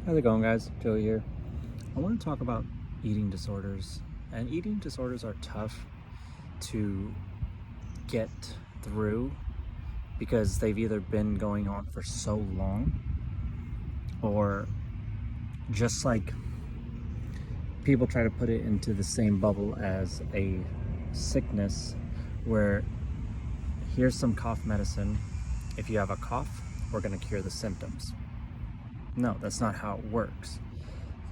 How's it going, guys? Joey here. I want to talk about eating disorders. And eating disorders are tough to get through because they've either been going on for so long, or just like people try to put it into the same bubble as a sickness, where here's some cough medicine. If you have a cough, we're going to cure the symptoms. No, that's not how it works.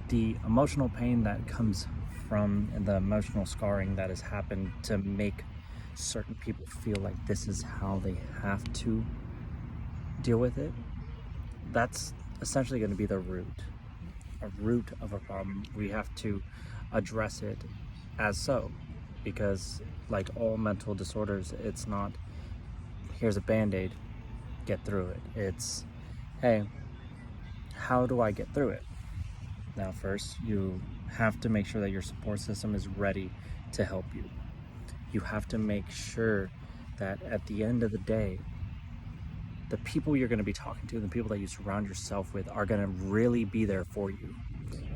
The emotional pain that comes from and the emotional scarring that has happened to make certain people feel like this is how they have to deal with it, that's essentially going to be the root of a problem. We have to address it as so, because like all mental disorders, it's not here's a band-aid, get through it. It's, hey, how do I get through it? Now, first, you have to make sure that your support system is ready to help you. You have to make sure that at the end of the day, the people you're going to be talking to, the people that you surround yourself with, are going to really be there for you.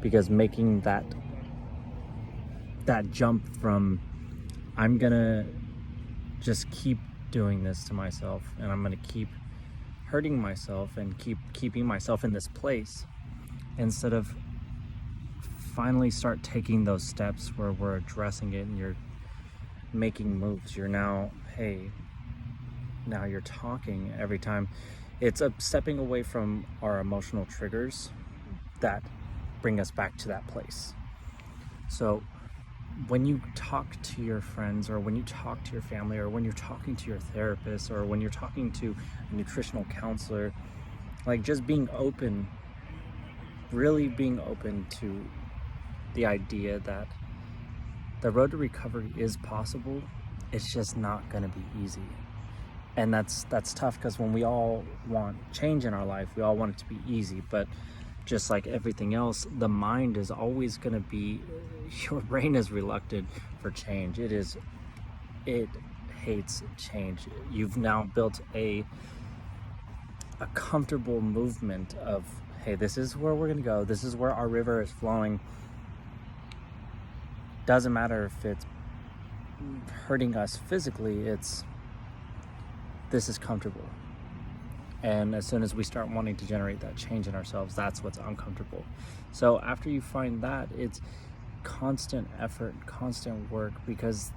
Because making that jump from, I'm going to just keep doing this to myself, and I'm going to keep hurting myself and keeping myself in this place, instead of finally start taking those steps where we're addressing it and you're making moves. You're now, hey, now you're talking every time. It's a stepping away from our emotional triggers that bring us back to that place. So when you talk to your friends, or when you talk to your family, or when you're talking to your therapist, or when you're talking to a nutritional counselor, like, just being open, really being open to the idea that the road to recovery is possible. It's just not going to be easy. And that's tough, because when we all want change in our life, we all want it to be easy. But just like everything else, the mind is always going to be, your brain is reluctant for change. It hates change. You've now built a comfortable movement of, hey, this is where we're going to go. This is where our river is flowing. Doesn't matter if it's hurting us physically, this is comfortable. And as soon as we start wanting to generate that change in ourselves, that's what's uncomfortable. So after you find that, it's constant effort, constant work, because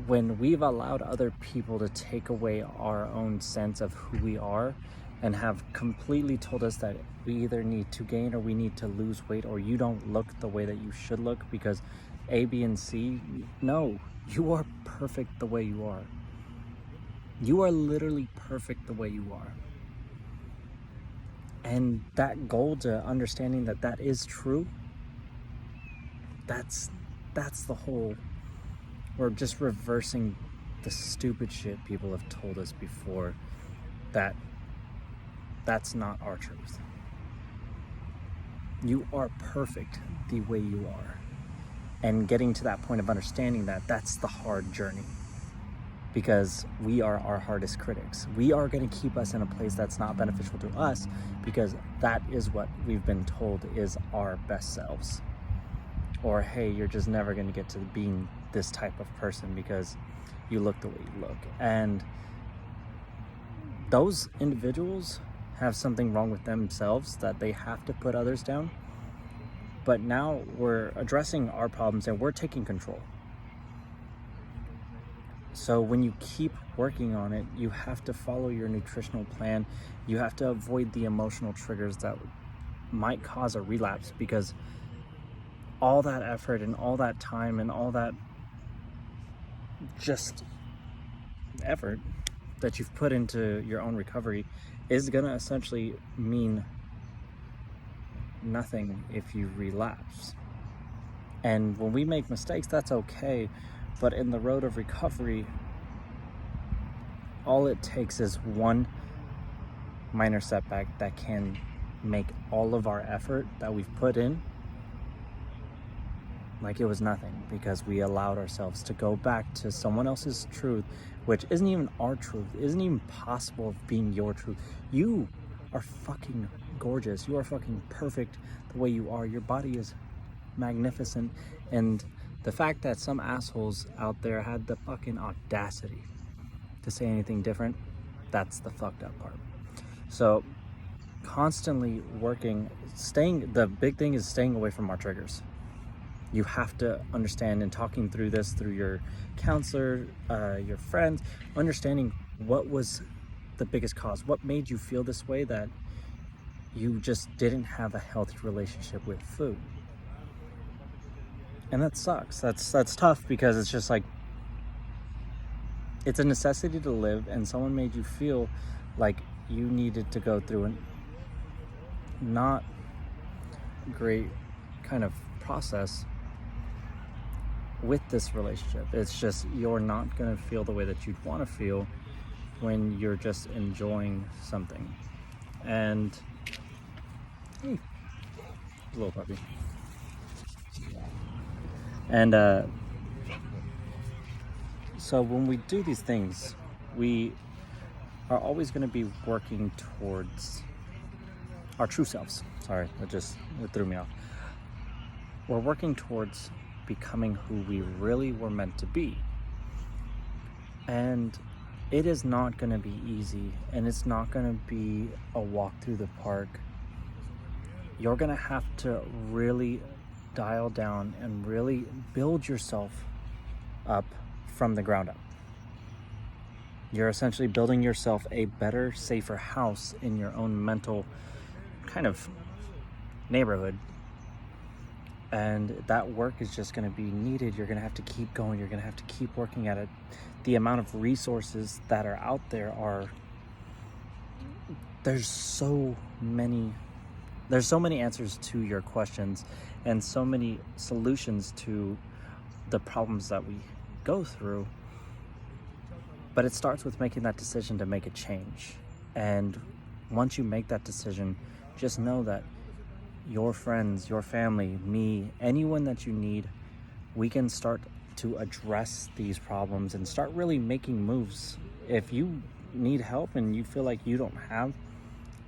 when we've allowed other people to take away our own sense of who we are, and have completely told us that we either need to gain or we need to lose weight, or you don't look the way that you should look because A, B, and C. No, you are perfect the way you are. You are literally perfect the way you are. And that goal to understanding that that is true, that's the whole, we're just reversing the stupid shit people have told us before, that's not our truth. You are perfect the way you are. And getting to that point of understanding that, that's the hard journey. Because we are our hardest critics. We are going to keep us in a place that's not beneficial to us, because that is what we've been told is our best selves. Or, hey, you're just never going to get to being this type of person because you look the way you look. And those individuals have something wrong with themselves that they have to put others down. But now we're addressing our problems and we're taking control. So when you keep working on it, you have to follow your nutritional plan. You have to avoid the emotional triggers that might cause a relapse, because all that effort and all that time and all that just effort that you've put into your own recovery is going to essentially mean nothing if you relapse. And when we make mistakes, that's okay. But in the road of recovery, all it takes is one minor setback that can make all of our effort that we've put in like it was nothing, because we allowed ourselves to go back to someone else's truth, which isn't even our truth, isn't even possible of being your truth. You are fucking gorgeous. You are fucking perfect the way you are. Your body is magnificent. And the fact that some assholes out there had the fucking audacity to say anything different, that's the fucked up part. So constantly working, the big thing is staying away from our triggers. You have to understand, and talking through this through your counselor, your friends, understanding what was the biggest cause, what made you feel this way, that you just didn't have a healthy relationship with food. And that sucks. That's tough, because it's just like, it's a necessity to live, and someone made you feel like you needed to go through a not great kind of process with this relationship. It's just, you're not gonna feel the way that you'd want to feel when you're just enjoying something. And hey, little puppy. And so when we do these things, we are always going to be working towards our true selves. Sorry, it threw me off. We're working towards becoming who we really were meant to be. And it is not going to be easy, and it's not going to be a walk through the park. You're going to have to really dial down and really build yourself up from the ground up. You're essentially building yourself a better, safer house in your own mental kind of neighborhood. And that work is just going to be needed. You're going to have to keep going. You're going to have to keep working at it. The amount of resources that are out there there's so many answers to your questions, and so many solutions to the problems that we go through. But it starts with making that decision to make a change. And once you make that decision, just know that your friends, your family, me, anyone that you need, we can start to address these problems and start really making moves. If you need help and you feel like you don't have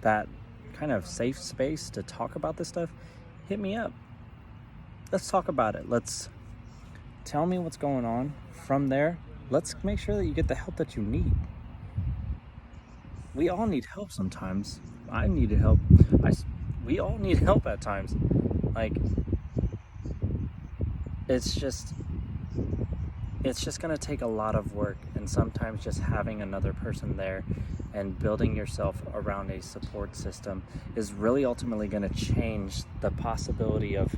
that kind of safe space to talk about this stuff, hit me up. Let's talk about it. Let's tell me what's going on. From there, let's make sure that you get the help that you need. We all need help sometimes. I needed help. We all need help at times. Like, it's just gonna take a lot of work, and sometimes just having another person there and building yourself around a support system is really ultimately gonna change the possibility of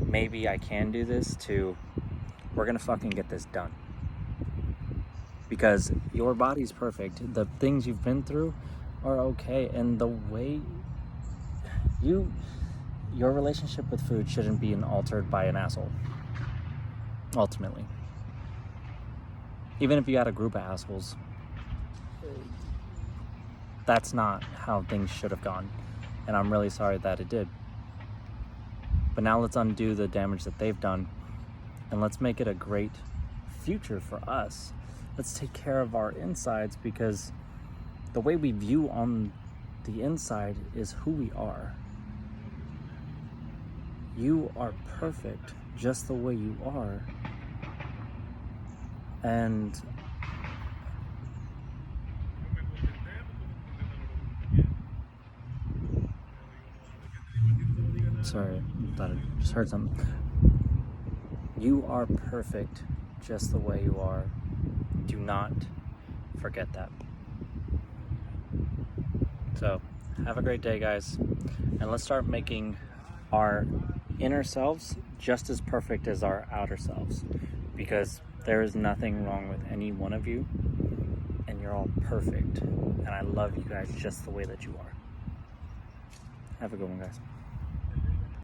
maybe I can do this to we're gonna fucking get this done. Because your body's perfect. The things you've been through are okay, and the way your relationship with food shouldn't be altered by an asshole. Ultimately, even if you had a group of assholes, that's not how things should have gone, and I'm really sorry that it did. But now let's undo the damage that they've done, and let's make it a great future for us. Let's take care of our insides, because the way we view on the inside is who we are. You are perfect just the way you are. And sorry, I thought I just heard something. You are perfect just the way you are. Do not forget that. So, have a great day, guys. And let's start making our inner selves just as perfect as our outer selves. Because there is nothing wrong with any one of you. And you're all perfect. And I love you guys just the way that you are. Have a good one, guys.